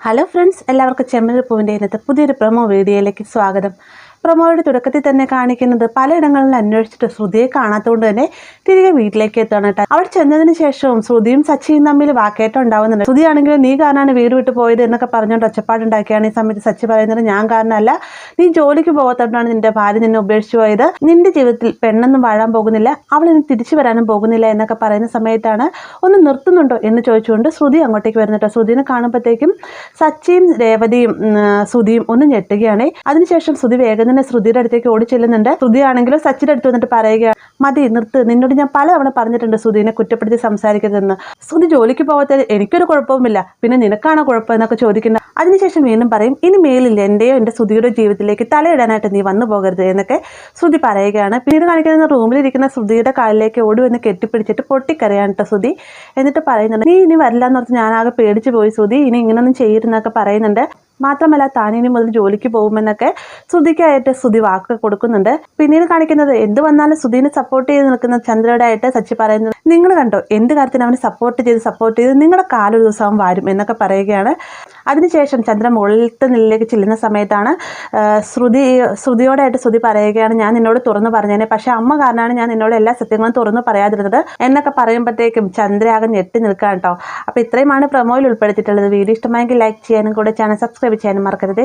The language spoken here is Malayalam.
ഹലോ ഫ്രണ്ട്സ്, എല്ലാവർക്കും ചെമ്മീൻ പൂവിൻ്റെ ഇന്നത്തെ പുതിയൊരു പ്രൊമോ വീഡിയോയിലേക്ക് സ്വാഗതം. പ്രൊമോയുടെ തുടക്കത്തിൽ തന്നെ കാണിക്കുന്നത് പലയിടങ്ങളിൽ അന്വേഷിച്ചിട്ട് ശ്രുതിയെ കാണാത്തതുകൊണ്ട് തന്നെ തിരികെ വീട്ടിലേക്ക് എത്തണം കേട്ടോ. അവിടെ ചെന്നതിന് ശേഷവും ശ്രുതിയും സച്ചിയും തമ്മിൽ വാക്കേറ്റം ഉണ്ടാവുന്നുണ്ട്. ശ്രുതിയാണെങ്കിൽ നീ കാരണമാണ് വീട് വിട്ട് പോയത് എന്നൊക്കെ പറഞ്ഞുകൊണ്ട് ഒച്ചപ്പാടുണ്ടാക്കിയാണ്. ഈ സമയത്ത് സച്ചി പറയുന്നത് ഞാൻ കാരണമല്ല, നീ ജോലിക്ക് പോകാത്തതുകൊണ്ടാണ് നിന്റെ ഭാര്യ നിന്നെ ഉപേക്ഷിച്ചു പോയത്. നിന്റെ ജീവിതത്തിൽ പെണ്ണൊന്നും വാഴാൻ പോകുന്നില്ല, അവൾ ഇനി തിരിച്ചു വരാനും പോകുന്നില്ല എന്നൊക്കെ പറയുന്ന സമയത്താണ് ഒന്ന് നിർത്തുന്നുണ്ടോ എന്ന് ചോദിച്ചുകൊണ്ട് ശ്രുതി അങ്ങോട്ടേക്ക് വരുന്നുട്ടോ. ശ്രുതിനെ കാണുമ്പോഴത്തേക്കും സച്ചിയും രേവതിയും ശ്രുതിയും ഒന്ന് ഞെട്ടുകയാണ്. അതിനുശേഷം ശ്രുതി വേഗം തന്നെ ശ്രുതിയുടെ അടുത്തേക്ക് ഓടി ചെല്ലുന്നുണ്ട്. ശ്രുതിയാണെങ്കിലും സച്ചിയുടെ അടുത്ത് വന്നിട്ട് പറയുകയാണ്, മതി നിർത്ത്, നിന്നോട് ഞാൻ പലതവണ പറഞ്ഞിട്ടുണ്ട് ശ്രുതിനെ കുറ്റപ്പെടുത്തി സംസാരിക്കരുതെന്ന്. ശ്രുതി ജോലിക്ക് പോകാത്ത എനിക്കൊരു കുഴപ്പവുമില്ല, പിന്നെ നിനക്കാണോ കുഴപ്പം എന്നൊക്കെ ചോദിക്കുന്നത്. അതിനുശേഷം വീണ്ടും പറയും, ഇനി മേലില്ല എന്റെയോ എന്റെ ശ്രുതിയുടെ ജീവിതത്തിലേക്ക് തലയിടാനായിട്ട് നീ വന്നു പോകരുത് എന്നൊക്കെ ശ്രുതി പറയുകയാണ്. പിന്നീട് കാണിക്കുന്ന റൂമിലിരിക്കുന്ന ശ്രുതിയുടെ കാലിലേക്ക് ഓടി വന്ന് കെട്ടിപ്പിടിച്ചിട്ട് പൊട്ടിക്കരയാണ് കേട്ടോ ശ്രുതി. എന്നിട്ട് പറയുന്നുണ്ട്, നീ ഇനി വരില്ല എന്ന് പറഞ്ഞ് ഞാനാകെ പേടിച്ചു പോയി ശ്രുതി, ഇനി ഇങ്ങനൊന്നും ചെയ്യരുതെന്നൊക്കെ പറയുന്നുണ്ട്. മാത്രമല്ല താനിനി മുതൽ ജോലിക്ക് പോകുമെന്നൊക്കെ ശ്രുതിക്കായിട്ട് ശ്രുതി വാക്ക് കൊടുക്കുന്നുണ്ട്. പിന്നീട് കാണിക്കുന്നത് എന്ത് വന്നാലും ശ്രുതിനെ സപ്പോർട്ട് ചെയ്ത് നിൽക്കുന്ന ചന്ദ്രയുടെ ആയിട്ട് സച്ചി പറയുന്നത്, നിങ്ങൾ കണ്ടോ എന്ത് കാര്യത്തിന് അവനെ സപ്പോർട്ട് ചെയ്ത് നിങ്ങളുടെ കാലൊരു ദിവസം വാരും എന്നൊക്കെ പറയുകയാണ്. അതിനുശേഷം ചന്ദ്ര മുകളിലത്തെ നിലയിലേക്ക് ചെല്ലുന്ന സമയത്താണ് ശ്രുതിയോടായിട്ട് ശ്രുതി പറയുകയാണ്, ഞാൻ നിന്നോട് തുറന്നു പറഞ്ഞേനെ, പക്ഷെ അമ്മ കാരണമാണ് ഞാൻ നിന്നോട് എല്ലാ സത്യങ്ങളും തുറന്നു പറയാതിരുന്നത് എന്നൊക്കെ പറയുമ്പോഴത്തേക്കും ചന്ദ്ര ആകെ ഞെട്ടി നിൽക്കാം കേട്ടോ. അപ്പോൾ ഇത്രയുമാണ് പ്രൊമോയിൽ ഉൾപ്പെടുത്തിയിട്ടുള്ളത്. വീഡിയോ ഇഷ്ടമായെങ്കിൽ ലൈക്ക് ചെയ്യാനും കൂടെ ചാനൽ സബ്സ്ക്രൈബ് ചെയ്യാനും മറക്കരുത്.